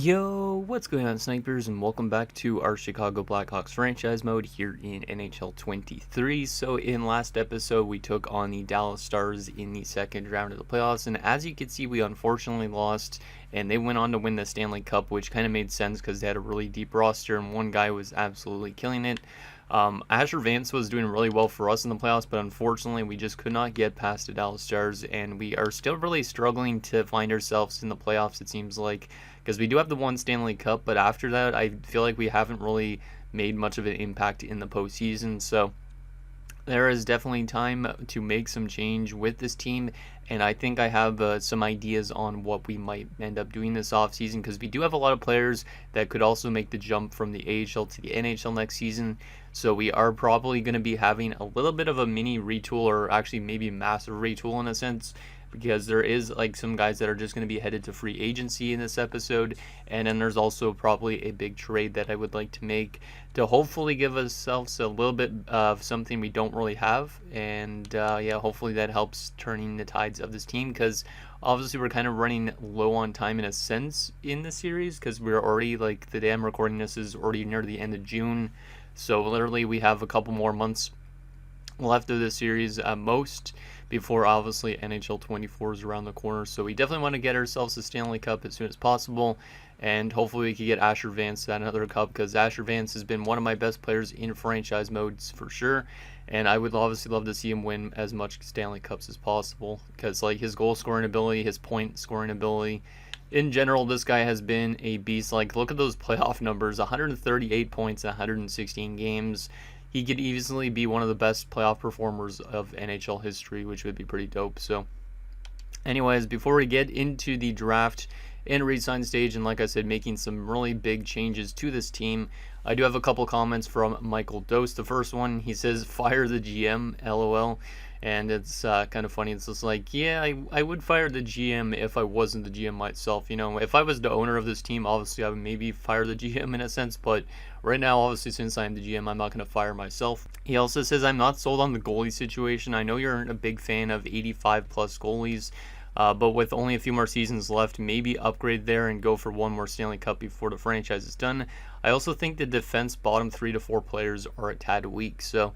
Yo, what's going on, snipers, and welcome back to our Chicago Blackhawks franchise mode here in NHL 23. So in last episode, we took on the Dallas Stars in the second round of the playoffs, and as you can see, we unfortunately lost, and they went on to win the Stanley Cup, which kind of made sense because they had a really deep roster, and one guy was absolutely killing it. Asher Vance was doing really well for us in the playoffs, but unfortunately we just could not get past the Dallas Stars, and we are still really struggling to find ourselves in the playoffs, it seems like, because we do have the one Stanley Cup, but after that I feel like we haven't really made much of an impact in the postseason. So there is definitely time to make some change with this team, and I think I have some ideas on what we might end up doing this offseason, because we do have a lot of players that could also make the jump from the AHL to the NHL next season. So we are probably going to be having a little bit of a mini retool, or actually maybe massive retool in a sense, because there is like some guys that are just going to be headed to free agency in this episode, and then there's also probably a big trade that I would like to make to hopefully give ourselves a little bit of something we don't really have, and yeah, hopefully that helps turning the tides of this team, because obviously we're kind of running low on time in a sense in the series, because we're already, like, the day I'm recording this is already near the end of June, so literally we have a couple more months left of this series at most, before obviously NHL 24 is around the corner. So we definitely want to get ourselves a Stanley Cup as soon as possible, and hopefully we can get Asher Vance that another cup, because Asher Vance has been one of my best players in franchise modes for sure, and I would obviously love to see him win as much Stanley Cups as possible, because like his goal scoring ability, his point scoring ability, in general, this guy has been a beast. Like, look at those playoff numbers: 138 points in 116 games. He could easily be one of the best playoff performers of NHL history, which would be pretty dope. So anyways, before we get into the draft and resign stage, and like I said, making some really big changes to this team, I do have a couple comments from Michael Dose. The first one, he says, "Fire the GM, LOL." And it's kind of funny. It's just like, yeah, I would fire the GM if I wasn't the GM myself. You know, if I was the owner of this team, obviously I would maybe fire the GM in a sense. But right now, obviously, since I'm the GM, I'm not going to fire myself. He also says, "I'm not sold on the goalie situation. I know you're a big fan of 85 plus goalies. But with only a few more seasons left, maybe upgrade there and go for one more Stanley Cup before the franchise is done. I also think the defense bottom 3 to 4 players are a tad weak." So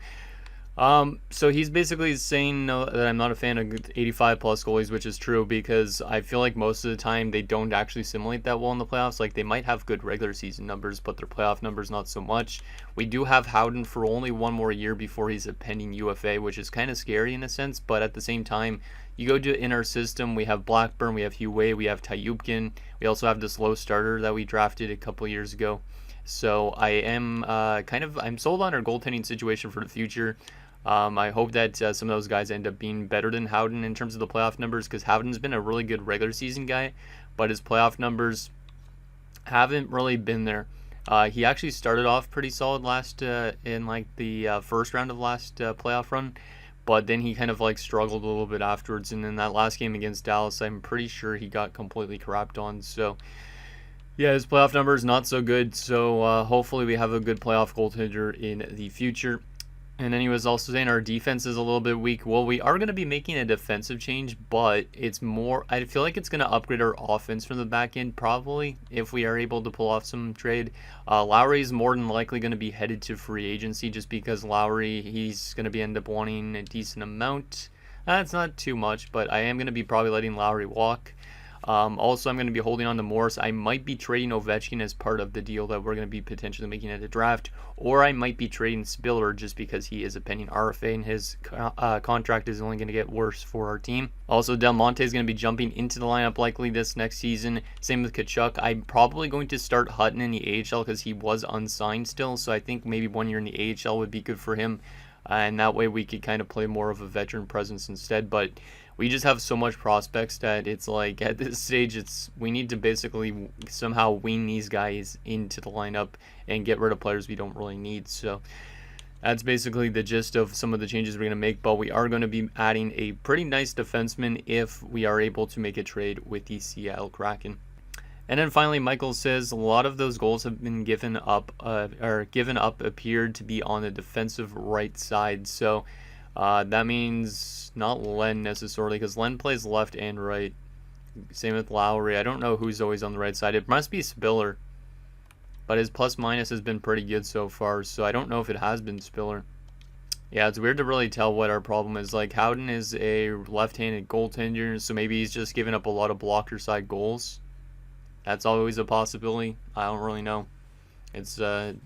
he's basically saying no, that I'm not a fan of 85 plus goalies, which is true, because I feel like most of the time they don't actually simulate that well in the playoffs. Like, they might have good regular season numbers, but their playoff numbers not so much. We do have Howden for only one more year before he's a pending UFA, which is kind of scary in a sense, but at the same time, you go to in our system, we have Blackburn, we have Hugh Way, we have Tyupkin, we also have this low starter that we drafted a couple years ago. So I am I'm sold on our goaltending situation for the future. I hope that some of those guys end up being better than Howden in terms of the playoff numbers, because Howden's been a really good regular season guy, but his playoff numbers haven't really been there. He actually started off pretty solid last in like the first round of last playoff run, but then he kind of like struggled a little bit afterwards, and in that last game against Dallas, I'm pretty sure he got completely crapped on. So yeah, his playoff numbers not so good. So hopefully we have a good playoff goaltender in the future. And then he was also saying our defense is a little bit weak. Well, we are going to be making a defensive change, but it's more, I feel like it's going to upgrade our offense from the back end, probably, if we are able to pull off some trade. Lowry is more than likely going to be headed to free agency, just because Lowry, he's going to be end up wanting a decent amount. That's not too much, but I am going to be probably letting Lowry walk. Also, I'm going to be holding on to Morris. I might be trading Ovechkin as part of the deal that we're going to be potentially making at the draft, or I might be trading Spiller just because he is a pending RFA and his contract is only going to get worse for our team. Also, Del Monte is going to be jumping into the lineup likely this next season. Same with Tkachuk. I'm probably going to start Hutton in the AHL because he was unsigned still, so I think maybe 1 year in the AHL would be good for him, and that way we could kind of play more of a veteran presence instead. But we just have so much prospects that it's like at this stage we need to basically somehow wean these guys into the lineup and get rid of players we don't really need. So that's basically the gist of some of the changes we're going to make, but we are going to be adding a pretty nice defenseman if we are able to make a trade with the Seattle Kraken. And then finally, Michael says a lot of those goals have been given up appeared to be on the defensive right side. So that means not Len necessarily, because Len plays left and right. Same with Lowry. I don't know who's always on the right side. It must be Spiller. But his plus-minus has been pretty good so far, so I don't know if it has been Spiller. Yeah, it's weird to really tell what our problem is. Like, Howden is a left-handed goaltender, so maybe he's just giving up a lot of blocker side goals. That's always a possibility. I don't really know. It's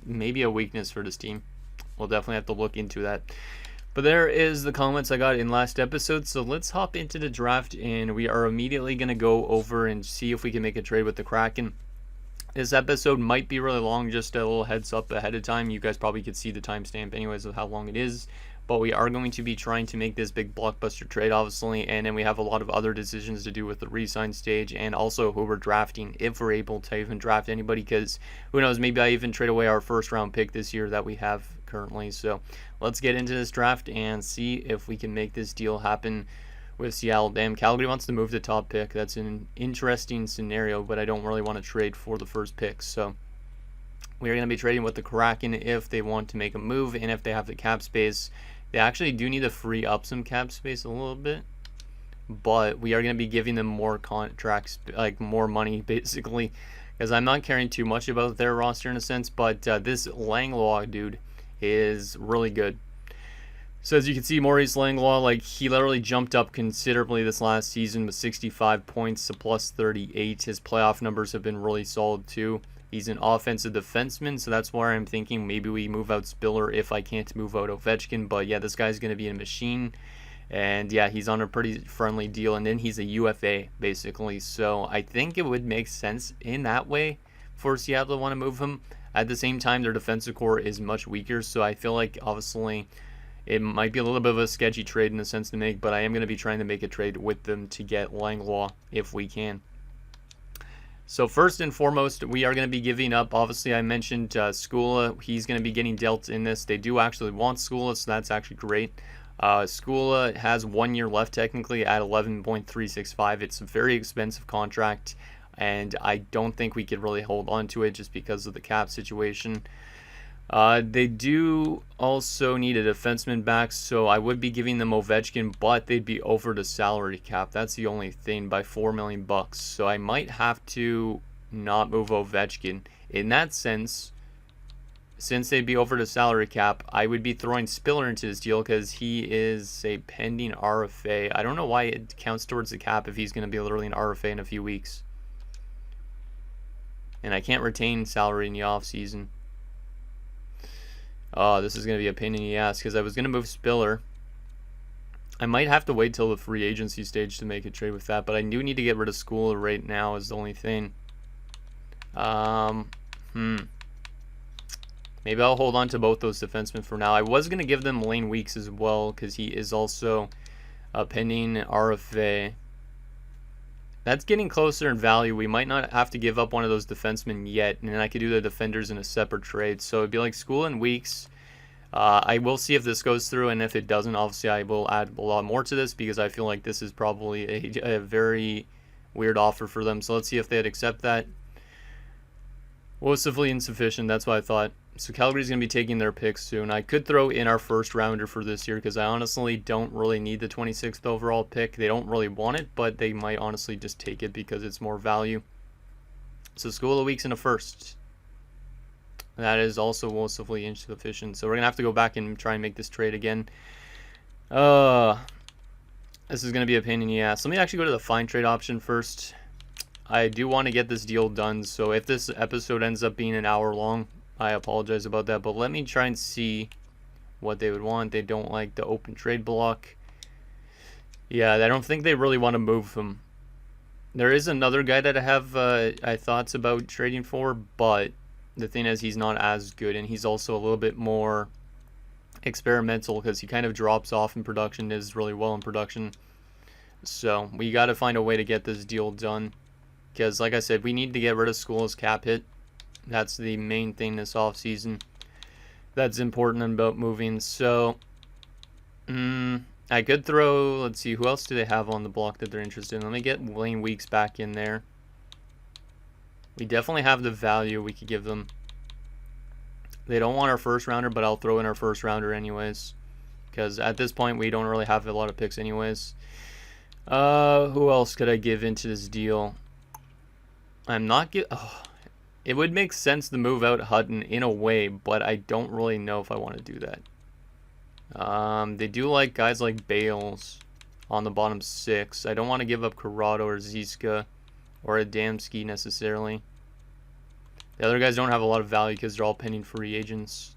maybe a weakness for this team. We'll definitely have to look into that. But there is the comments I got in last episode, so let's hop into the draft, and we are immediately going to go over and see if we can make a trade with the Kraken. This episode might be really long, just a little heads up ahead of time. You guys probably could see the timestamp anyways of how long it is. But we are going to be trying to make this big blockbuster trade, obviously. And then we have a lot of other decisions to do with the Resign stage and also who we're drafting, if we're able to even draft anybody. Because who knows, maybe I even trade away our first round pick this year that we have currently. So let's get into this draft and see if we can make this deal happen with Seattle. Damn, Calgary wants to move the top pick. That's an interesting scenario, but I don't really want to trade for the first pick. So we're going to be trading with the Kraken if they want to make a move and if they have the cap space. They actually do need to free up some cap space a little bit, but we are going to be giving them more contracts, like more money basically, because I'm not caring too much about their roster in a sense, but this Langlois dude is really good. So as you can see, Maurice Langlois, like, he literally jumped up considerably this last season with 65 points to plus 38. His playoff numbers have been really solid too. He's an offensive defenseman, so that's why I'm thinking maybe we move out Spiller if I can't move out Ovechkin. But yeah, this guy's going to be a machine. And yeah, he's on a pretty friendly deal. And then he's a UFA, basically. So I think it would make sense in that way for Seattle to want to move him. At the same time, their defensive core is much weaker. So I feel like, obviously, it might be a little bit of a sketchy trade in a sense to make, but I am going to be trying to make a trade with them to get Langlois if we can. So first and foremost, we are going to be giving up, obviously I mentioned Skula. He's going to be getting dealt in this. They do actually want Skula, so that's actually great. Skula has 1 year left technically at 11.365. It's a very expensive contract, and I don't think we could really hold on to it just because of the cap situation. They do also need a defenseman back, so I would be giving them Ovechkin, but they'd be over the salary cap. That's the only thing, by $4 million. So I might have to not move Ovechkin. In that sense, since they'd be over the salary cap, I would be throwing Spiller into this deal because he is a pending RFA. I don't know why it counts towards the cap if he's going to be literally an RFA in a few weeks. And I can't retain salary in the offseason. Oh, this is going to be a pain in the ass because I was going to move Spiller. I might have to wait till the free agency stage to make a trade with that, but I do need to get rid of Skula right now is the only thing. Maybe I'll hold on to both those defensemen for now. I was going to give them Lane Weeks as well because he is also a pending RFA. That's getting closer in value. We might not have to give up one of those defensemen yet, and then I could do the defenders in a separate trade. So it'd be like Skula and Weeks. I will see if this goes through, and if it doesn't, obviously I will add a lot more to this because I feel like this is probably a very weird offer for them. So let's see if they'd accept that. Woefully insufficient, that's what I thought. So Calgary's going to be taking their picks soon. I could throw in our first rounder for this year because I honestly don't really need the 26th overall pick. They don't really want it, but they might honestly just take it because it's more value. So School of Weeks in a first. That is also woefully insufficient. So we're going to have to go back and try and make this trade again. This is going to be a pain in the ass. Let me actually go to the find trade option first. I do want to get this deal done. So if this episode ends up being an hour long, I apologize about that, but let me try and see what they would want. They don't like the open trade block. Yeah, I don't think they really want to move him. There is another guy that I have thoughts about trading for, but the thing is he's not as good, and he's also a little bit more experimental because he kind of drops off in production, is really well in production. So we got to find a way to get this deal done because, like I said, we need to get rid of School's cap hit. That's the main thing this offseason that's important about moving. So, I could throw, let's see, who else do they have on the block that they're interested in? Let me get Lane Weeks back in there. We definitely have the value we could give them. They don't want our first rounder, but I'll throw in our first rounder anyways. Because at this point, we don't really have a lot of picks anyways. Who else could I give into this deal? I'm not get. Oh, it would make sense to move out Hutton in a way, but I don't really know if I want to do that. They do like guys like Bales on the bottom 6. I don't want to give up Corrado or Ziska or Adamski necessarily. The other guys don't have a lot of value because they're all pending free agents.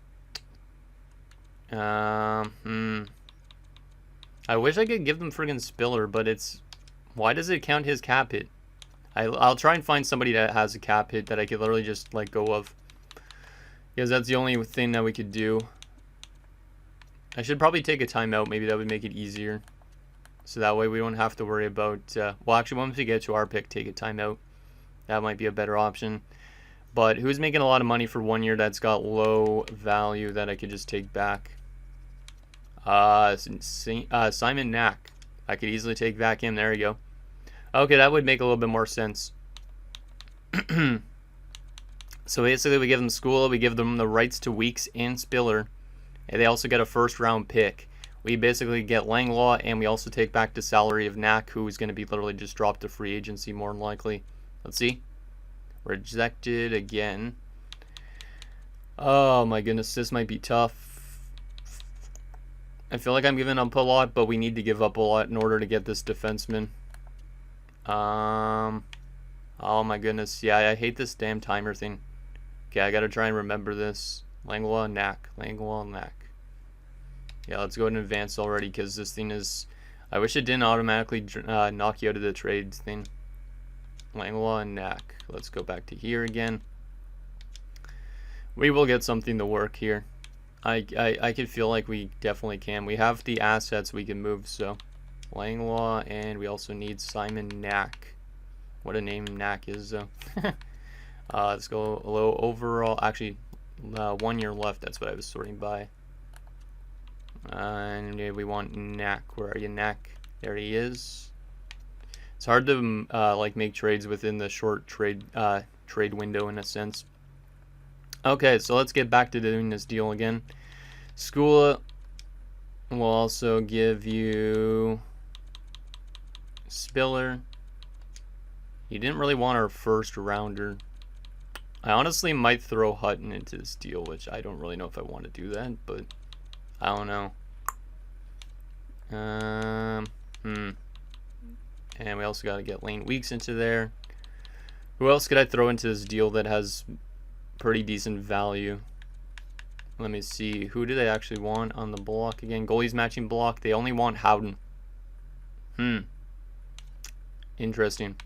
I wish I could give them friggin' Spiller, but it's... Why does it count his cap hit? I'll try and find somebody that has a cap hit that I could literally just let go of. Because that's the only thing that we could do. I should probably take a timeout. Maybe that would make it easier. So that way we don't have to worry about... well, actually, once we get to our pick, take a timeout. That might be a better option. But who's making a lot of money for 1 year that's got low value that I could just take back? Simon Knack. I could easily take back him. There you go. Okay, that would make a little bit more sense. So basically we give them Skula, we give them the rights to Weeks and Spiller, and they also get a first round pick. We basically get Langlaw, and we also take back the salary of Knack, who is going to be literally just dropped to free agency more than likely. Let's see. Rejected again. Oh my goodness, this might be tough. I feel like I'm giving up a lot, but we need to give up a lot in order to get this defenseman. Oh my goodness, yeah, I hate this damn timer thing. Okay, I gotta try and remember this. Langlaw, Knack. Langlaw, Knack. Yeah, let's go in advance already, because this thing is... I wish it didn't automatically knock you out of the trades thing. Langlaw and Knack. Let's go back to here again. We will get something to work here. I can feel like we definitely can. We have the assets we can move, so... Langlaw, and we also need Simon Knack. What a name Knack is, though. Let's go low overall. Actually, 1 year left. That's what I was sorting by. And we want Knack. Where are you, Knack? There he is. It's hard to like make trades within the short trade window in a sense. Okay, so let's get back to doing this deal again. Skula will also give you Spiller. You didn't really want our first rounder. I honestly might throw Hutton into this deal, which I don't really know if I want to do that, but I don't know. And we also got to get Lane Weeks into there. Who else could I throw into this deal that has pretty decent value? Let me see. Who do they actually want on the block again? Goalies matching block. They only want Howden. Interesting.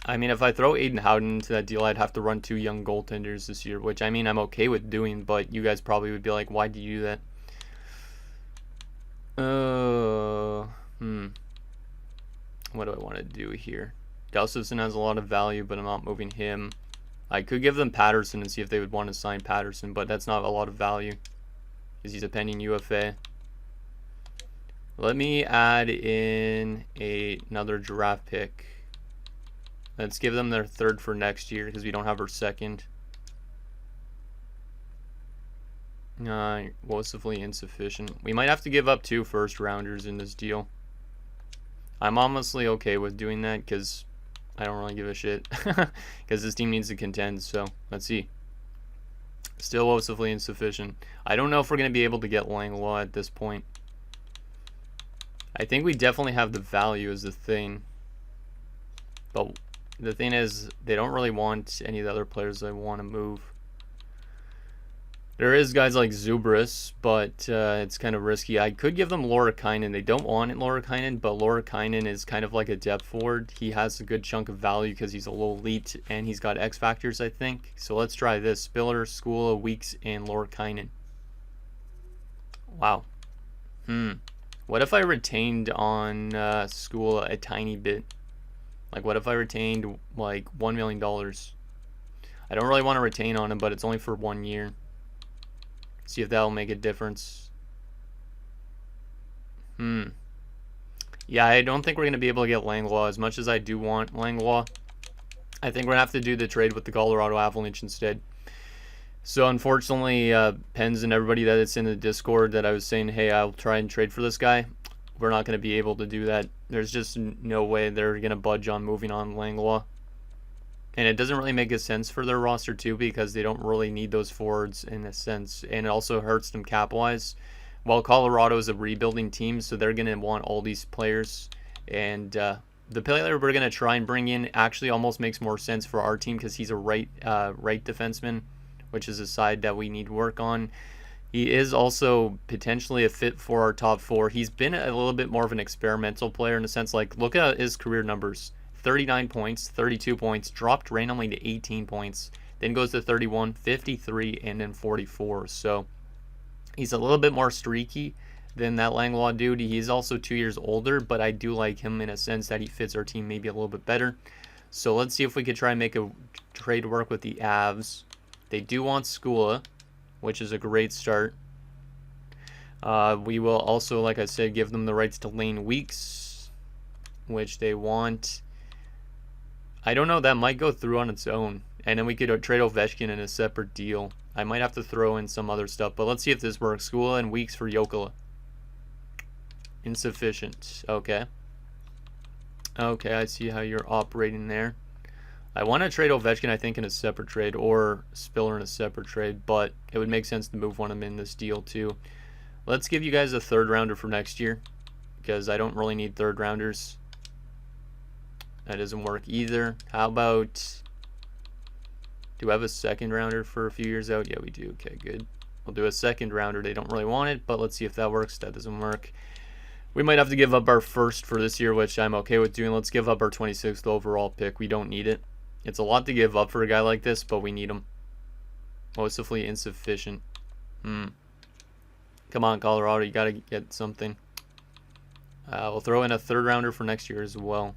I mean, if I throw Aiden Howden into that deal, I'd have to run 2 young goaltenders this year, which, I mean, I'm okay with doing, but you guys probably would be like, why'd you do that? What do I want to do here? Gustafson has a lot of value, but I'm not moving him. I could give them Patterson and see if they would want to sign Patterson, but that's not a lot of value because he's a pending UFA. Let me add in another draft pick. Let's give them their 3rd for next year because we don't have our 2nd. Woefully insufficient. We might have to give up 2 first rounders in this deal. I'm honestly okay with doing that because I don't really give a shit because this team needs to contend. So let's see. Still woefully insufficient. I don't know if we're going to be able to get Langlaw at this point. I think we definitely have the value as the thing. But the thing is, they don't really want any of the other players they want to move. There is guys like Zubris, but it's kind of risky. I could give them Lorakainen. They don't want it, Lorakainen, but Lorakainen is kind of like a depth forward. He has a good chunk of value because he's a low elite, and he's got X factors, I think. So let's try this. Spiller, Skula, Weeks, and Lorakainen. Wow. What if I retained on Skula a tiny bit? Like, what if I retained, like, $1 million? I don't really want to retain on him, but it's only for 1 year. See if that'll make a difference. Yeah, I don't think we're going to be able to get Langlaw as much as I do want Langlaw. I think we're going to have to do the trade with the Colorado Avalanche instead. So, unfortunately, Pens and everybody that is in the Discord that I was saying, hey, I'll try and trade for this guy. we're not going to be able to do that. There's just no way they're going to budge on moving on Langlois. And it doesn't really make a sense for their roster too, because they don't really need those forwards in a sense. And it also hurts them cap-wise. While Colorado is a rebuilding team, so they're going to want all these players. And the player we're going to try and bring in actually almost makes more sense for our team, because he's a right defenseman, which is a side that we need work on. He is also potentially a fit for our top four. He's been a little bit more of an experimental player in a sense. Like, look at his career numbers. 39 points, 32 points, dropped randomly to 18 points, then goes to 31, 53, and then 44. So he's a little bit more streaky than that Langlois dude. He's also 2 years older, but I do like him in a sense that he fits our team maybe a little bit better. So let's see if we could try and make a trade work with the Avs. They do want Skula, which is a great start. We will also, like I said, give them the rights to Lane Weeks, which they want. I don't know, that might go through on its own. And then we could trade Ovechkin in a separate deal. I might have to throw in some other stuff, but let's see if this works. Skula and Weeks for Jokela. Insufficient. Okay. Okay, I see how you're operating there. I want to trade Ovechkin, I think, in a separate trade, or Spiller in a separate trade, but it would make sense to move one of them in this deal too. Let's give you guys a third rounder for next year, because I don't really need third rounders. That doesn't work either. How about, do we have a second rounder for a few years out? Yeah, we do. Okay, good. We'll do a second rounder. They don't really want it, but let's see if that works. That doesn't work. We might have to give up our first for this year, which I'm okay with doing. Let's give up our 26th overall pick. We don't need it. It's a lot to give up for a guy like this, but we need him. Mostly insufficient. Come on, Colorado. You got to get something. We'll throw in a third rounder for next year as well.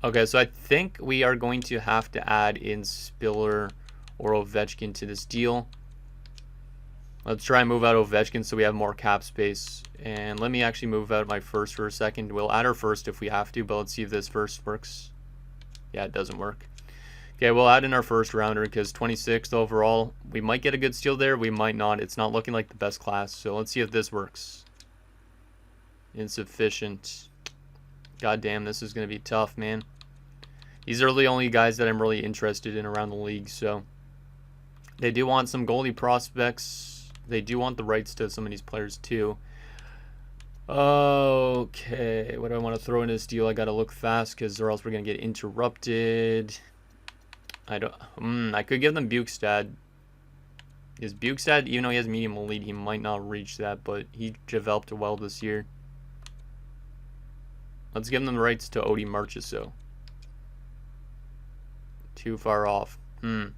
Okay, so I think we are going to have to add in Spiller or Ovechkin to this deal. Let's try and move out Ovechkin so we have more cap space. And let me actually move out my first for a second. We'll add our first if we have to, but let's see if this first works. Yeah, it doesn't work. Okay, we'll add in our first rounder because 26th overall. We might get a good steal there. We might not. It's not looking like the best class. So let's see if this works. Insufficient. God damn, this is going to be tough, man. These are the only guys that I'm really interested in around the league. So they do want some goalie prospects. They do want the rights to some of these players too. Okay, what do I want to throw in this deal? I got to look fast because or else we're going to get interrupted. I could give them Bukestad. Is Bukestad, even though he has medium elite, he might not reach that, but he developed well this year. Let's give them the rights to Odie Marchessault. Too far off. Okay,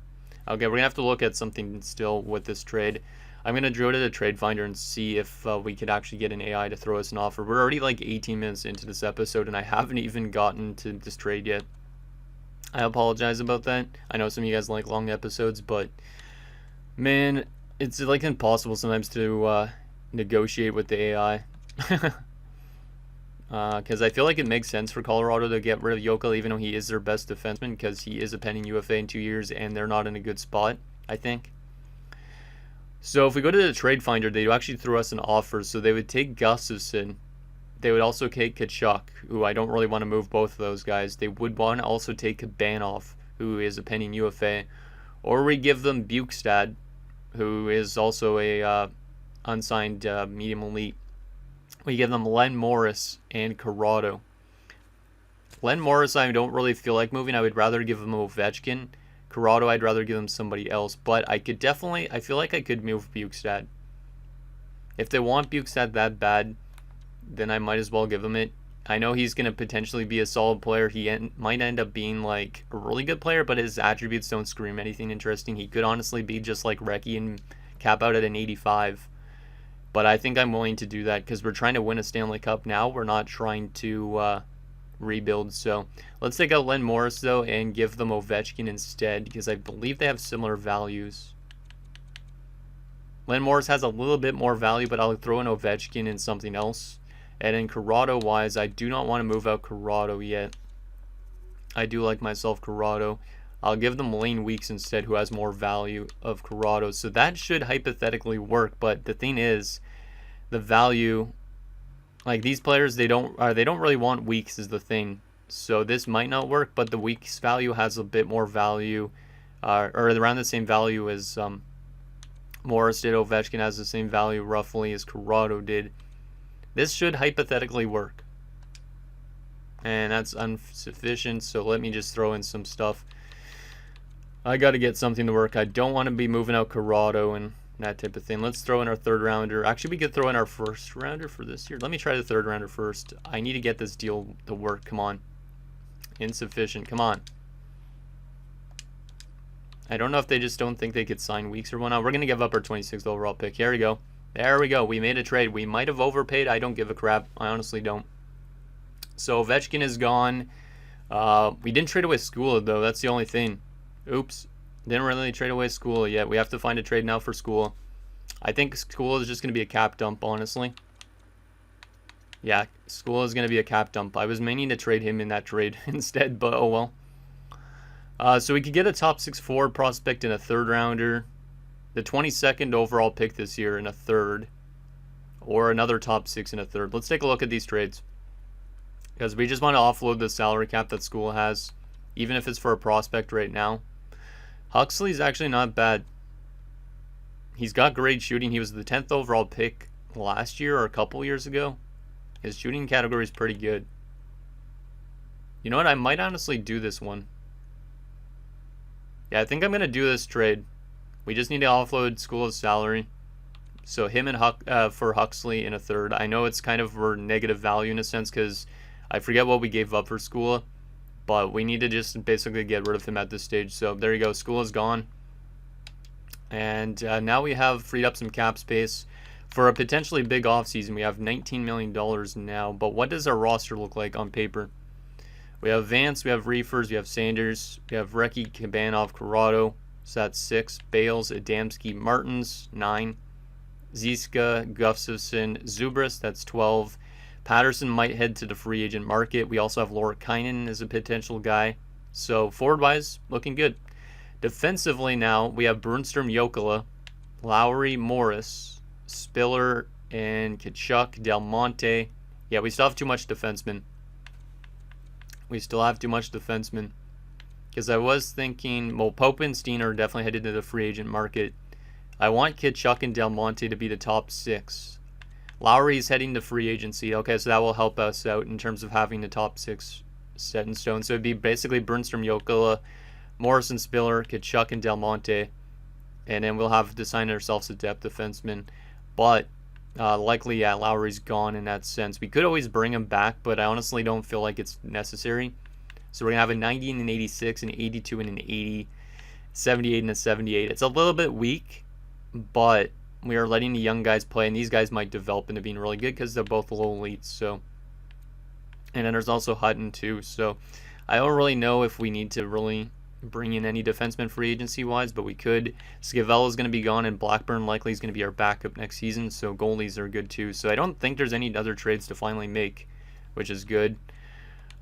we're going to have to look at something still with this trade. I'm going to go to the trade finder and see if we could actually get an AI to throw us an offer. We're already like 18 minutes into this episode, and I haven't even gotten to this trade yet. I apologize about that. I know some of you guys like long episodes, but man, it's like impossible sometimes to negotiate with the AI. Because I feel like it makes sense for Colorado to get rid of Jokela, even though he is their best defenseman, because he is a pending UFA in 2 years, and they're not in a good spot, I think. So if we go to the trade finder, they actually threw us an offer. So they would take Gustafson. They would also take Kachuk, who I don't really want to move both of those guys. They would want to also take Kabanov, who is a pending UFA. Or we give them Bukestad, who is also a unsigned medium elite. We give them Len Morris and Corrado. Len Morris I don't really feel like moving. I would rather give him Ovechkin. Corrado I'd rather give him somebody else. But I could definitely, I feel like I could move Bukestad. If they want Bukestad that bad, then I might as well give him it. I know he's going to potentially be a solid player. He might end up being like a really good player, but his attributes don't scream anything interesting. He could honestly be just like Recchi and cap out at an 85. But I think I'm willing to do that because we're trying to win a Stanley Cup now. We're not trying to rebuild. So let's take out Len Morris, though, and give them Ovechkin instead because I believe they have similar values. Len Morris has a little bit more value, but I'll throw in Ovechkin and something else. And in Corrado-wise, I do not want to move out Corrado yet. I do like myself Corrado. I'll give them Lane Weeks instead, who has more value of Corrado. So that should hypothetically work, but the thing is, the value Like, these players, they don't really want weeks is the thing. So this might not work, but the weeks value has a bit more value, or around the same value as Morris did. Ovechkin has the same value roughly as Corrado did. This should hypothetically work. And that's insufficient, so let me just throw in some stuff. I got to get something to work. I don't want to be moving out Corrado and that type of thing. Let's throw in our third rounder. Actually, we could throw in our first rounder for this year. Let me try the third rounder first. I need to get this deal to work. Come on. Insufficient. Come on. I don't know if they just don't think they could sign Weeks or whatnot. We're going to give up our 26th overall pick. Here we go. There we go. We made a trade. We might have overpaid. I don't give a crap. I honestly don't. So Ovechkin is gone. We didn't trade away Skula, though. That's the only thing. Oops. Didn't really trade away Skula yet. We have to find a trade now for Skula. I think Skula is just going to be a cap dump, honestly. Yeah, Skula is going to be a cap dump. I was meaning to trade him in that trade instead, but oh well. So we could get a top 6 forward prospect in a third rounder, the 22nd overall pick this year in a third, or another top 6 in a third. Let's take a look at these trades, because we just want to offload the salary cap that Skula has, even if it's for a prospect right now. Huxley's actually not bad. He's got great shooting. He was the 10th overall pick last year or a couple years ago. His shooting category is pretty good. You know what? I might honestly do this one. Yeah, I think I'm going to do this trade. We just need to offload Skula's salary. So him and for Huxley in a third. I know it's kind of for negative value in a sense because I forget what we gave up for Skula. But we need to just basically get rid of him at this stage. So there you go. Skula's gone. And now we have freed up some cap space for a potentially big offseason. We have $19 million now. But what does our roster look like on paper? We have Vance, we have Reefers, we have Sanders, we have Recchi, Kabanov, Corrado. So that's 6. Bales, Adamski, Martins, 9. Ziska, Gustafsson, Zubris, that's 12. Patterson might head to the free agent market. We also have Lorakainen as a potential guy. So forward-wise, looking good. Defensively now, we have Brunstrom, Jokela, Lowry, Morris, Spiller, and Tkachuk, Del Monte. Yeah, we still have too much defenseman. Because I was thinking, well, Pope and Steen are definitely headed to the free agent market. I want Tkachuk and Del Monte to be the top 6. Lowry's heading to free agency. Okay, so that will help us out in terms of having the top 6 set in stone. So it'd be basically Brunstrom, Jokela, Morrison, Spiller, Tkachuk, and Del Monte. And then we'll have to sign ourselves a depth defenseman. But likely, yeah, Lowry's gone in that sense. We could always bring him back, but I honestly don't feel like it's necessary. So we're going to have a 90 and an 86, an 82 and an 80, 78 and a 78. It's a little bit weak, but we are letting the young guys play, and these guys might develop into being really good because they're both low elites. So, and then there's also Hutton too. So I don't really know if we need to really bring in any defensemen free agency wise, but we could. Scavella is going to be gone, and Blackburn likely is going to be our backup next season. So goalies are good too. So I don't think there's any other trades to finally make, which is good.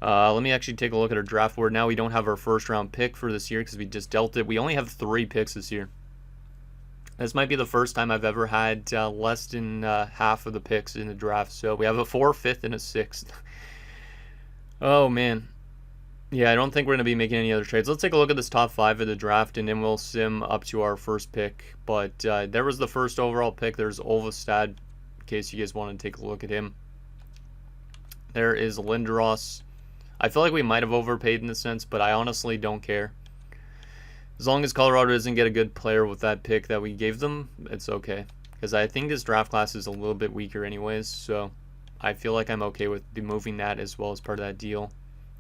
Let me actually take a look at our draft board. Now we don't have our first round pick for this year because we just dealt it. We only have 3 picks this year. This might be the first time I've ever had less than half of the picks in the draft. So we have a 4th, 5th, and a 6th. Oh, man. Yeah, I don't think we're going to be making any other trades. Let's take a look at this top 5 of the draft, and then we'll sim up to our first pick. But there was the first overall pick. There's Olvestad, in case you guys want to take a look at him. There is Lindros. I feel like we might have overpaid in a sense, but I honestly don't care. As long as Colorado doesn't get a good player with that pick that we gave them, it's okay. Because I think this draft class is a little bit weaker anyways, so I feel like I'm okay with moving that as well as part of that deal.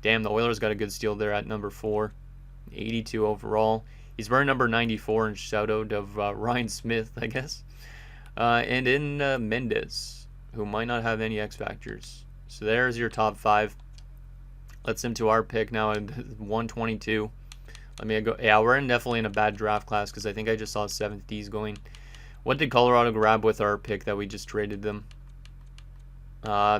Damn, the Oilers got a good steal there at number 4. 82 overall. He's wearing number 94 in shout out of Ryan Smith, I guess. And in Mendez, who might not have any X factors. So there's your top 5. Let's sim to our pick now at 122. Let me go. Yeah, we're definitely in a bad draft class because I think I just saw 7th D's going. What did Colorado grab with our pick that we just traded them?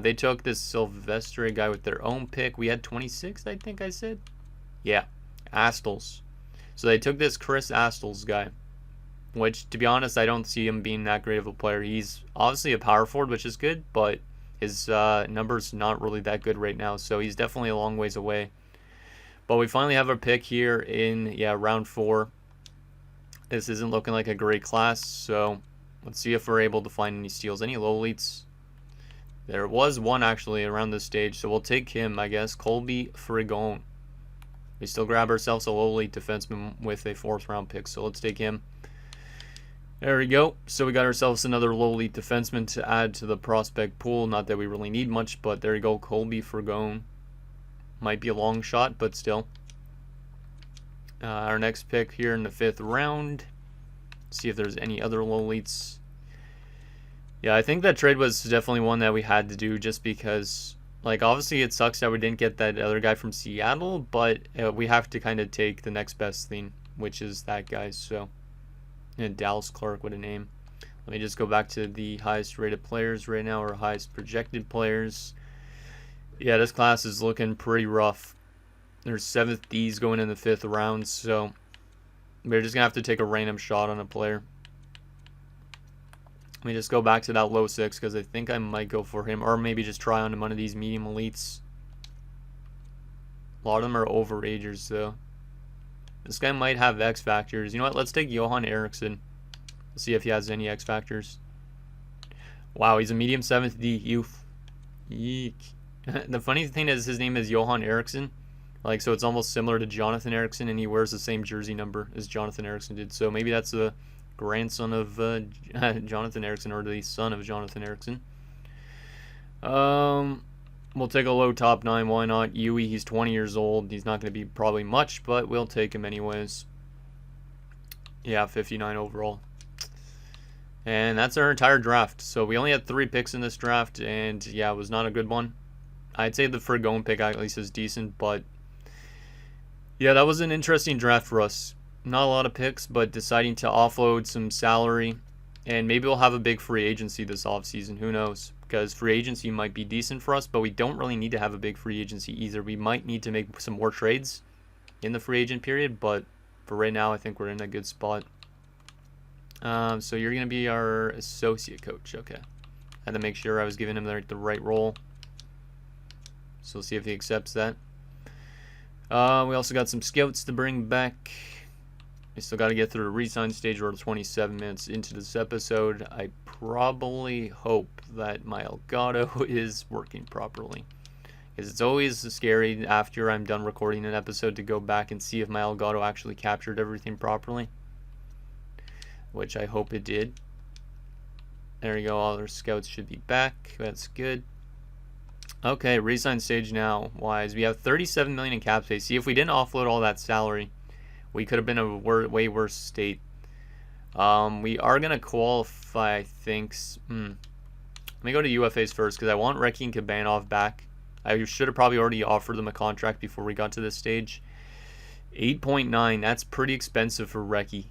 They took this Silvestre guy with their own pick. We had 26th, I think I said. Yeah, Astles. So they took this Chris Astles guy, which, to be honest, I don't see him being that great of a player. He's obviously a power forward, which is good, but His number's not really that good right now, so he's definitely a long ways away. But we finally have our pick here in, round 4. This isn't looking like a great class, so let's see if we're able to find any steals. Any low elites? There was one actually around this stage, so we'll take him, I guess. Colby Frigon. We still grab ourselves a low elite defenseman with a 4th round pick, so let's take him. There we go. So we got ourselves another low elite defenseman to add to the prospect pool. Not that we really need much, but there you go. Colby Frigon. Might be a long shot, but still. Our next pick here in the 5th round. See if there's any other low elites. Yeah, I think that trade was definitely one that we had to do just because, like, obviously it sucks that we didn't get that other guy from Seattle, but we have to kind of take the next best thing, which is that guy. So, and Dallas Clark, what a name. Let me just go back to the highest rated players right now, or highest projected players. Yeah, this class is looking pretty rough. There's 7th Ds going in the 5th round, so we're just going to have to take a random shot on a player. Let me just go back to that low 6 because I think I might go for him, or maybe just try on one of these medium elites. A lot of them are overagers, though. This guy might have X factors. You know what? Let's take Johan Eriksson. Let's see if he has any X factors. Wow, he's a medium 7th D. Eek. The funny thing is his name is Johan Eriksson. Like, so it's almost similar to Jonathan Eriksson, and he wears the same jersey number as Jonathan Eriksson did. So maybe that's the grandson of Jonathan Eriksson, or the son of Jonathan Eriksson. We'll take a low top 9. Why not? Yui, he's 20 years old. He's not going to be probably much, but we'll take him anyways. Yeah, 59 overall. And that's our entire draft. So we only had 3 picks in this draft, and yeah, it was not a good one. I'd say the Frigon pick at least is decent, but yeah, that was an interesting draft for us. Not a lot of picks, but deciding to offload some salary, and maybe we'll have a big free agency this offseason. Who knows? Because free agency might be decent for us, but we don't really need to have a big free agency either. We might need to make some more trades in the free agent period, but for right now, I think we're in a good spot. So you're going to be our associate coach. Okay. I had to make sure I was giving him the right role. So we'll see if he accepts that. We also got some scouts to bring back. We still got to get through the Resign stage. We're 27 minutes into this episode. I probably hope that my Elgato is working properly, because it's always scary after I'm done recording an episode to go back and see if my Elgato actually captured everything properly, which I hope it did. There we go. All our scouts should be back. That's good. Okay, Resign stage now. Wise. We have 37 million in cap space. See, if we didn't offload all that salary, we could have been a way worse state. We are going to qualify, I think. Let me go to UFAs first, because I want Recchi and Kabanov back. I should have probably already offered them a contract before we got to this stage. 8.9, that's pretty expensive for Recchi.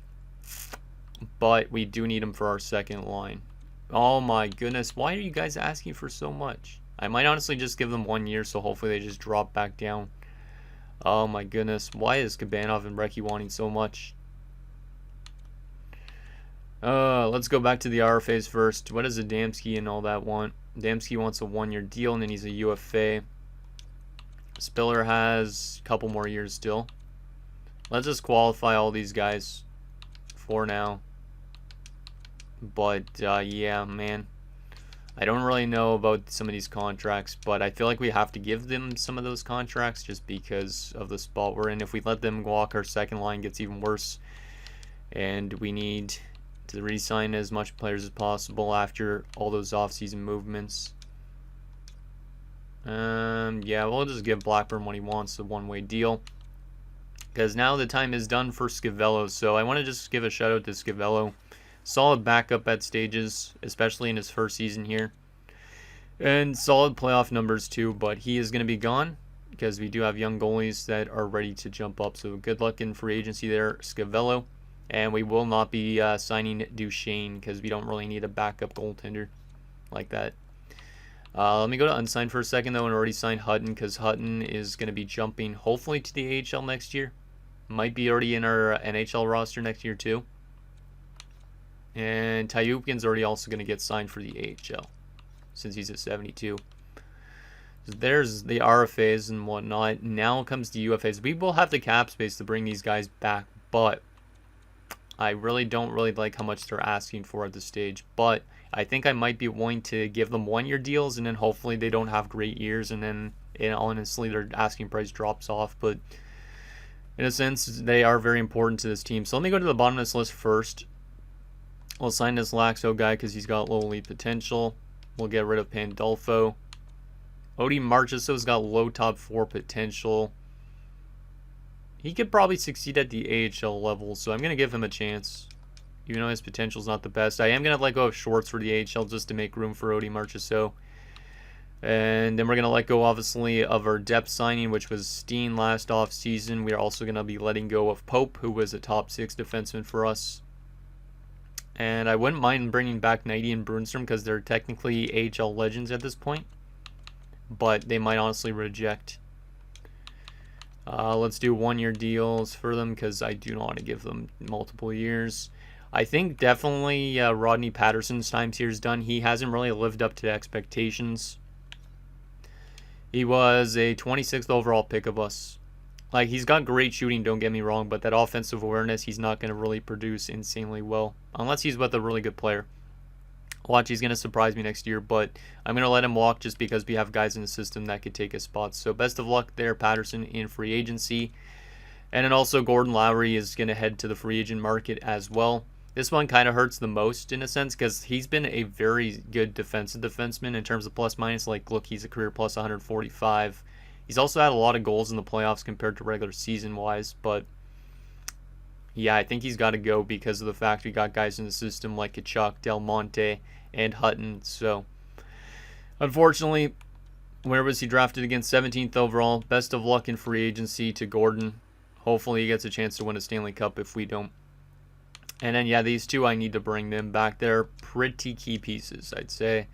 But we do need him for our second line. Oh my goodness, why are you guys asking for so much? I might honestly just give them 1 year, so hopefully they just drop back down. Oh my goodness, why is Kabanov and Recchi wanting so much? Let's go back to the RFAs first. What does Adamski and all that want? Adamski wants a 1 year deal, and then he's a UFA. Spiller has a couple more years still. Let's just qualify all these guys for now. But yeah, man, I don't really know about some of these contracts, but I feel like we have to give them some of those contracts just because of the spot we're in. If we let them walk, our second line gets even worse, and we need to re-sign as much players as possible after all those off-season movements. Yeah, we'll just give Blackburn what he wants, a one-way deal, because now the time is done for Scavello. So I want to just give a shout out to Scavello. Solid backup at stages, especially in his first season here. And solid playoff numbers too, but he is going to be gone because we do have young goalies that are ready to jump up. So good luck in free agency there, Scavello. And we will not be signing Duchesne because we don't really need a backup goaltender like that. Let me go to unsigned for a second though, and already signed Hutton, because Hutton is going to be jumping hopefully to the AHL next year. Might be already in our NHL roster next year too. And Tyupkin's already also going to get signed for the AHL. since he's at 72. So there's the RFAs and whatnot. Now comes the UFAs. We will have the cap space to bring these guys back, but I really don't like how much they're asking for at this stage. But I think I might be willing to give them 1-year deals, and then hopefully they don't have great years, and then honestly their asking price drops off. But in a sense, they are very important to this team. So let me go to the bottom of this list first. We'll sign this Laxo guy because he's got low lead potential. We'll get rid of Pandolfo. Odie Marchessault's got low top 4 potential. He could probably succeed at the AHL level, so I'm going to give him a chance. Even though his potential's not the best. I am going to let go of Schwartz for the AHL just to make room for Odie Marchessault. And then we're going to let go, obviously, of our depth signing, which was Steen last offseason. We are also going to be letting go of Pope, who was a top 6 defenseman for us. And I wouldn't mind bringing back Knighty and Brunstrom because they're technically AHL legends at this point. But they might honestly reject. Let's do 1-year deals for them because I do not want to give them multiple years. I think definitely Rodney Patterson's time here is done. He hasn't really lived up to the expectations. He was a 26th overall pick of us. Like, he's got great shooting, don't get me wrong, but that offensive awareness, he's not going to really produce insanely well. Unless he's with a really good player. Watch, he's going to surprise me next year, but I'm going to let him walk just because we have guys in the system that could take his spots. So best of luck there, Patterson, in free agency. And then also Gordon Lowry is going to head to the free agent market as well. This one kind of hurts the most in a sense because he's been a very good defensive defenseman in terms of plus minus. Like, look, he's a career plus 145. He's also had a lot of goals in the playoffs compared to regular season wise, but yeah, I think he's got to go because of the fact we got guys in the system like Kachuk, Del Monte, and Hutton. So unfortunately, where was he drafted again? 17th overall. Best of luck in free agency to Gordon. Hopefully he gets a chance to win a Stanley Cup if we don't. And then, yeah, these two, I need to bring them back. They're pretty key pieces, I'd say.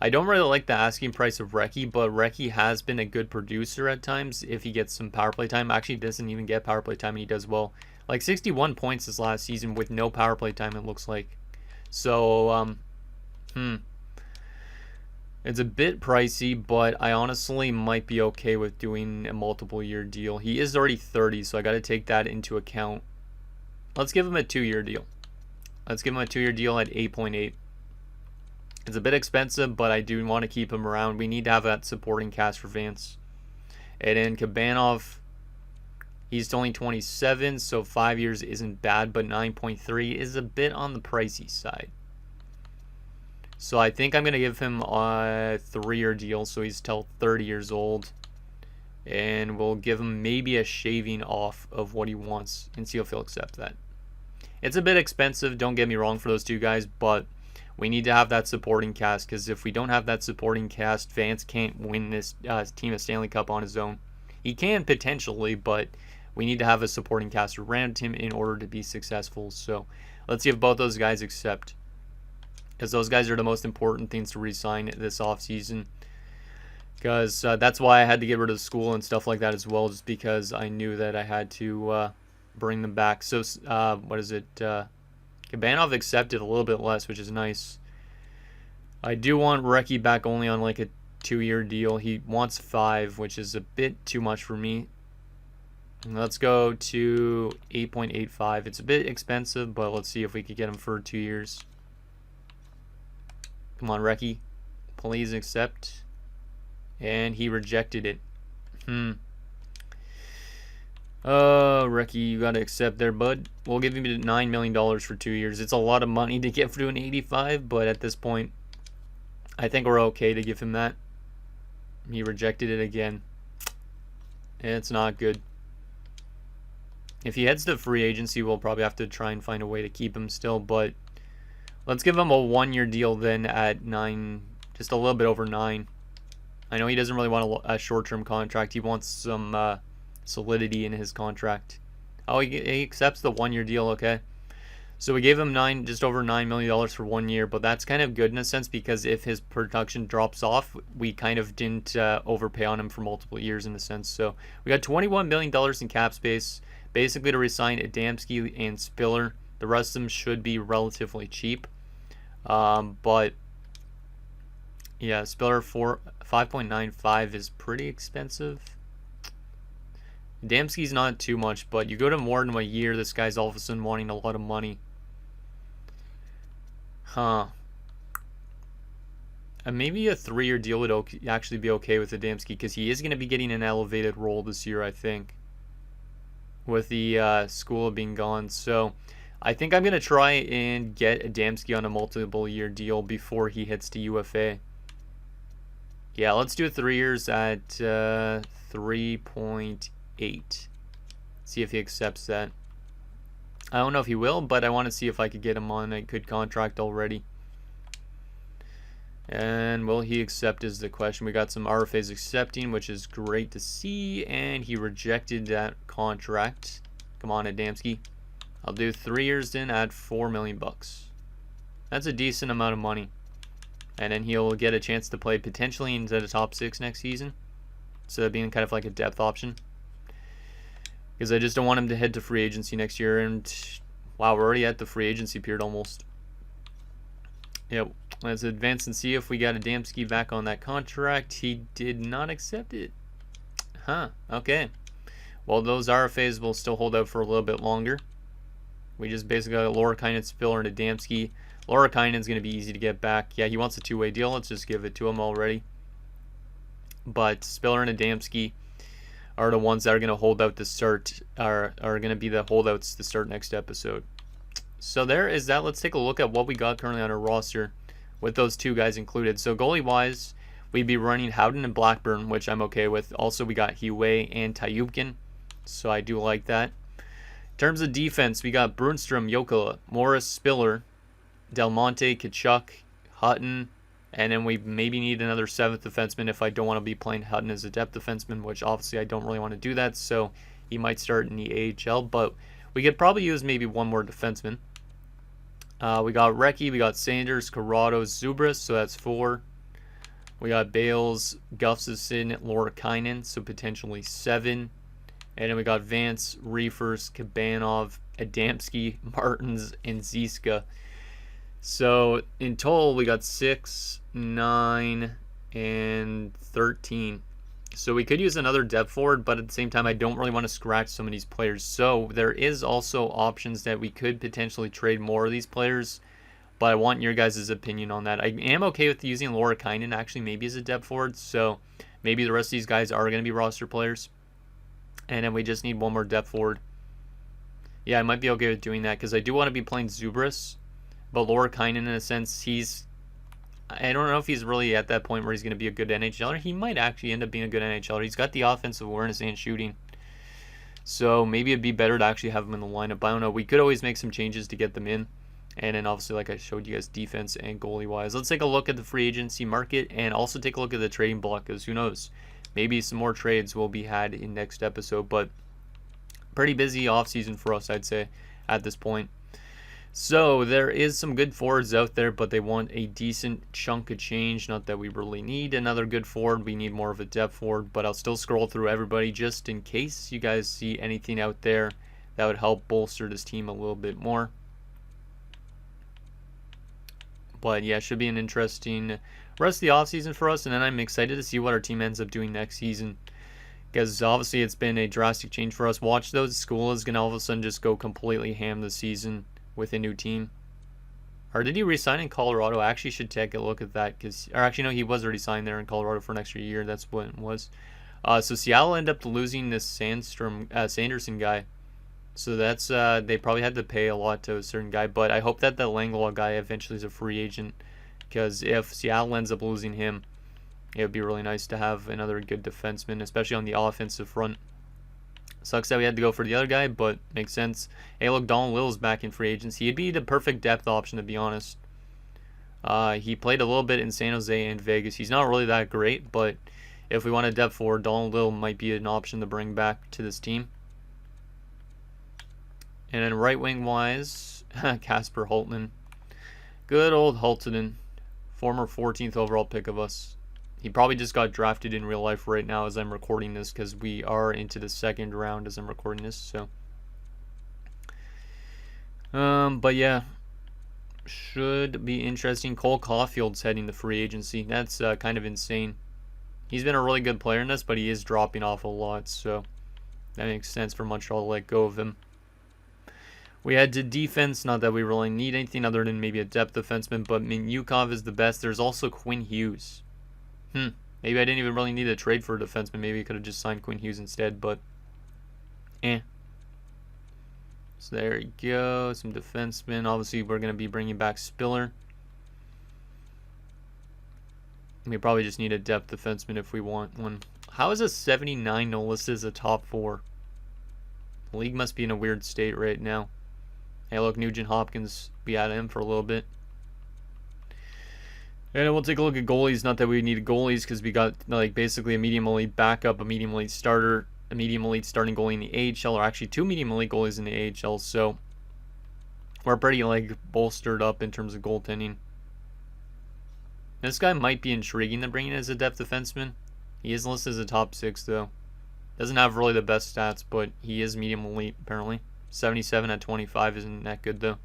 I don't really like the asking price of Recchi, but Recchi has been a good producer at times if he gets some power play time. Actually, doesn't even get power play time, and he does well. Like, 61 points this last season with no power play time, it looks like. So, it's a bit pricey, but I honestly might be okay with doing a multiple-year deal. He is already 30, so I got to take that into account. Let's give him a 2-year deal. Let's give him a 2-year deal at 8.8. It's a bit expensive, but I do want to keep him around. We need to have that supporting cast for Vance. And then Kabanov, he's only 27, so 5 years isn't bad, but 9.3 is a bit on the pricey side. So I think I'm going to give him a 3-year deal, so he's till 30 years old. And we'll give him maybe a shaving off of what he wants and see if he'll accept that. It's a bit expensive, don't get me wrong, for those two guys, but we need to have that supporting cast because if we don't have that supporting cast, Vance can't win this team a Stanley Cup on his own. He can potentially, but we need to have a supporting cast around him in order to be successful. So let's see if both those guys accept, because those guys are the most important things to re-sign this offseason. Because that's why I had to get rid of the school and stuff like that as well, just because I knew that I had to bring them back. So, what is it? Kabanov accepted a little bit less, which is nice. I do want Recchi back only on like a 2-year deal. He wants 5, which is a bit too much for me. Let's go to 8.85. It's a bit expensive, but let's see if we could get him for 2 years. Come on, Recchi. Please accept. And he rejected it. Recchi, you gotta accept there, bud. We'll give him $9 million for 2 years. It's a lot of money to get through an 85, but at this point, I think we're okay to give him that. He rejected it again. It's not good. If he heads to free agency, we'll probably have to try and find a way to keep him still, but let's give him a 1-year deal then at 9, just a little bit over 9. I know he doesn't really want a short-term contract. He wants some solidity in his contract. Oh, he accepts the 1-year deal, okay. So we gave him just over $9 million for 1 year, but that's kind of good in a sense because if his production drops off, we kind of didn't overpay on him for multiple years in a sense. So we got $21 million in cap space, basically to resign Adamski and Spiller. The rest of them should be relatively cheap, but Yeah, Spiller 5.95 is pretty expensive. Adamski's not too much, but you go to more than a year, this guy's all of a sudden wanting a lot of money. Huh. Maybe a 3-year deal would actually be okay with Adamski, because he is going to be getting an elevated role this year, I think, with the school being gone. So I think I'm going to try and get Adamski on a multiple-year deal before he hits the UFA. Yeah, let's do 3 years at 3.8. See if he accepts that. I don't know if he will, but I want to see if I could get him on a good contract already. And will he accept is the question. We got some RFAs accepting, which is great to see. And he rejected that contract. Come on, Adamski. I'll do 3 years then at $4 million bucks. That's a decent amount of money. And then he'll get a chance to play potentially into the top 6 next season. So that being kind of like a depth option. Because I just don't want him to head to free agency next year. And wow, we're already at the free agency period almost. Yep. Let's advance and see if we got Adamski back on that contract. He did not accept it. Huh. Okay. Well, those RFAs will still hold out for a little bit longer. We just basically got Lorakainen, Spiller, and Adamski. Lorakainen's going to be easy to get back. Yeah, he wants a two-way deal. Let's just give it to him already. But Spiller and Adamski are the ones that are going to hold out to start, are going to be the holdouts to start next episode. So there is that. Let's take a look at what we got currently on our roster with those two guys included. So goalie-wise, we'd be running Howden and Blackburn, which I'm okay with. Also, we got Hiway and Tayubkin, so I do like that. In terms of defense, we got Brunstrom, Jokela, Morris, Spiller, Del Monte, Kachuk, Hutton, and then we maybe need another 7th defenseman if I don't want to be playing Hutton as a depth defenseman, which obviously I don't really want to do that, so he might start in the AHL, but we could probably use maybe one more defenseman. We got Recchi, we got Sanders, Corrado, Zubris, so that's 4. We got Bales, Gustafsson, Lorakainen, so potentially 7. And then we got Vance, Reefers, Kabanov, Adamski, Martins, and Ziska. So in total, we got 6, 9, and 13. So we could use another depth forward, but at the same time, I don't really want to scratch some of these players. So there is also options that we could potentially trade more of these players, but I want your guys' opinion on that. I am okay with using Lorakainen actually maybe as a depth forward, so maybe the rest of these guys are going to be roster players. And then we just need one more depth forward. Yeah, I might be okay with doing that because I do want to be playing Zubris, but Lorakainen in a sense, I don't know if he's really at that point where he's going to be a good NHLer. He might actually end up being a good NHLer. He's got the offensive awareness and shooting. So maybe it'd be better to actually have him in the lineup. I don't know. We could always make some changes to get them in. And then obviously, like I showed you guys, defense and goalie-wise. Let's take a look at the free agency market and also take a look at the trading block because who knows? Maybe some more trades will be had in next episode. But pretty busy offseason for us, I'd say, at this point. So there is some good forwards out there, but they want a decent chunk of change. Not that we really need another good forward. We need more of a depth forward, but I'll still scroll through everybody just in case you guys see anything out there that would help bolster this team a little bit more. But yeah, should be an interesting rest of the offseason for us, and then I'm excited to see what our team ends up doing next season. Because obviously it's been a drastic change for us. Watch those. School is going to all of a sudden just go completely ham this season with a new team. Or did he resign in Colorado? I actually should take a look at that. Or actually, no, he was already signed there in Colorado for an extra year. That's what it was. So Seattle ended up losing this Sanderson guy. So that's they probably had to pay a lot to a certain guy. But I hope that the Langlois guy eventually is a free agent. Because if Seattle ends up losing him, it would be really nice to have another good defenseman, especially on the offensive front. Sucks that we had to go for the other guy, but makes sense. Hey, look, Donald Lill's back in free agency. He'd be the perfect depth option, to be honest. He played a little bit in San Jose and Vegas. He's not really that great, but if we want a depth forward, Donald Lill might be an option to bring back to this team. And then right wing wise, Casper Holtman. Good old Holtman, former 14th overall pick of us. He probably just got drafted in real life right now as I'm recording this because we are into the second round as I'm recording this. So, but yeah, should be interesting. Cole Caulfield's heading to free agency. That's kind of insane. He's been a really good player in this, but he is dropping off a lot, so that makes sense for Montreal to let go of him. We head to defense. Not that we really need anything other than maybe a depth defenseman, but Minyukov is the best. There's also Quinn Hughes. Maybe I didn't even really need a trade for a defenseman. Maybe I could have just signed Quinn Hughes instead, but So there you go. Some defensemen. Obviously, we're going to be bringing back Spiller. We probably just need a depth defenseman if we want one. How is a 79 listed as a top 4? The league must be in a weird state right now. Hey, look, Nugent Hopkins. We had him for a little bit. And then we'll take a look at goalies. Not that we need goalies because we got like basically a medium elite backup, a medium elite starter, a medium elite starting goalie in the AHL, or actually 2 medium elite goalies in the AHL. So we're pretty like bolstered up in terms of goaltending. This guy might be intriguing to bring in as a depth defenseman. He is listed as a top 6 though. Doesn't have really the best stats, but he is medium elite apparently. 77 at 25 isn't that good though.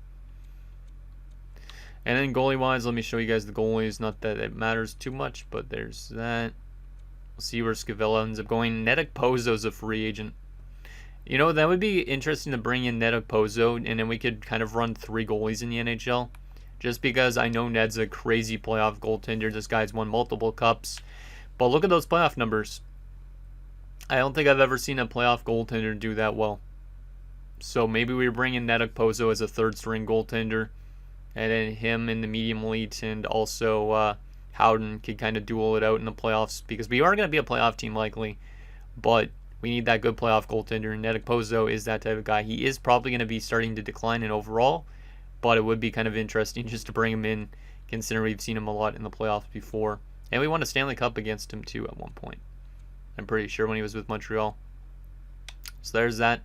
And then goalie-wise, let me show you guys the goalies. Not that it matters too much, but there's that. We'll see where Scavella ends up going. Nedek Pozo's a free agent. You know, that would be interesting to bring in Nedek Pozo, and then we could kind of run 3 goalies in the NHL. Just because I know Ned's a crazy playoff goaltender. This guy's won multiple cups. But look at those playoff numbers. I don't think I've ever seen a playoff goaltender do that well. So maybe we bring in Nedek Pozo as a 3rd-string goaltender. And then him in the medium elite, and also Howden could kind of duel it out in the playoffs, because we are going to be a playoff team likely, but we need that good playoff goaltender, and Nedek Pozo is that type of guy. He is probably going to be starting to decline in overall, but it would be kind of interesting just to bring him in, considering we've seen him a lot in the playoffs before. And we won a Stanley Cup against him too at one point, I'm pretty sure, when he was with Montreal. So there's that.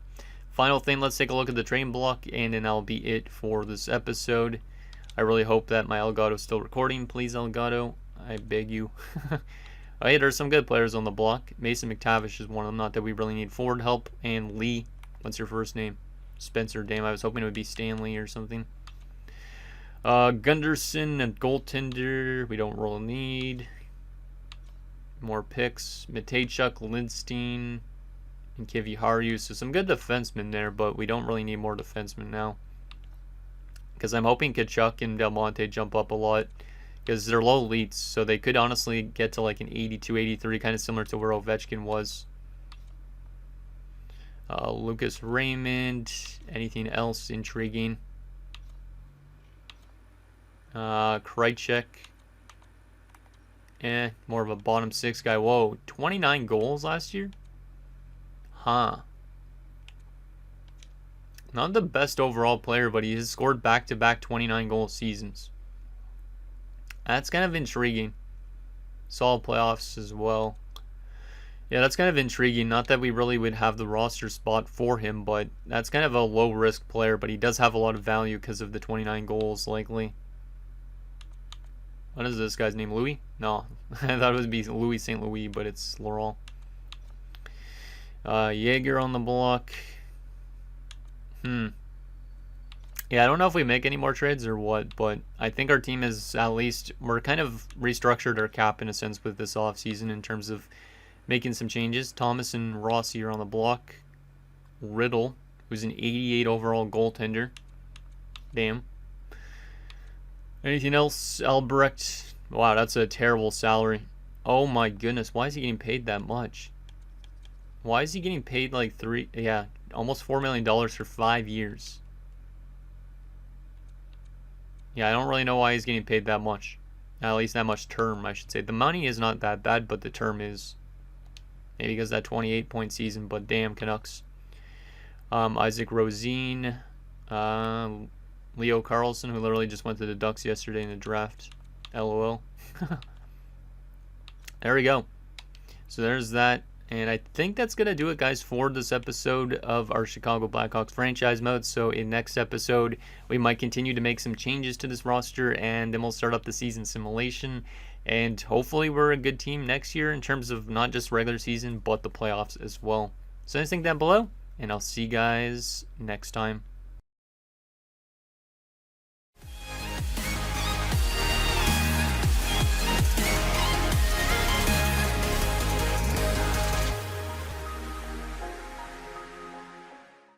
Final thing, let's take a look at the train block, and then that'll be it for this episode. I really hope that my Elgato is still recording. Please, Elgato, I beg you. Oh, yeah, there's some good players on the block. Mason McTavish is one of them. Not that we really need forward help. And Lee, what's your first name? Spencer, damn, I was hoping it would be Stanley or something. Gunderson, a goaltender. We don't really need. More picks. Matejchuk, Lindstein, and Kiviharu. So some good defensemen there, but we don't really need more defensemen now. Because I'm hoping Kachuk and Del Monte jump up a lot. Because they're low elites, so they could honestly get to like an 82, 83, kind of similar to where Ovechkin was. Lucas Raymond. Anything else intriguing? Krejcik. More of a bottom 6 guy. Whoa, 29 goals last year? Huh. Not the best overall player, but he has scored back-to-back 29-goal seasons. That's kind of intriguing. Solid playoffs as well. Yeah, that's kind of intriguing. Not that we really would have the roster spot for him, but that's kind of a low-risk player, but he does have a lot of value because of the 29 goals, likely. What is this guy's name? Louis? No. I thought it would be Louis St. Louis, but it's Laurent. Jaeger on the block. Yeah, I don't know if we make any more trades or what, but I think our team is at least, we're kind of restructured our cap in a sense with this offseason in terms of making some changes. Thomas and Rossi are on the block. Riddle, who's an 88 overall goaltender. Damn. Anything else? Albrecht. Wow, that's a terrible salary. Oh my goodness, why is he getting paid that much? Why is he getting paid like almost $4 million for 5 years? Yeah, I don't really know why he's getting paid that much. At least that much term, I should say. The money is not that bad, but the term is. Maybe because that 28-point season, but damn, Canucks. Isaac Rosine. Leo Carlson, who literally just went to the Ducks yesterday in the draft. LOL. There we go. So there's that. And I think that's going to do it, guys, for this episode of our Chicago Blackhawks franchise mode. So in next episode, we might continue to make some changes to this roster, and then we'll start up the season simulation. And hopefully we're a good team next year in terms of not just regular season, but the playoffs as well. So anything down below, and I'll see you guys next time.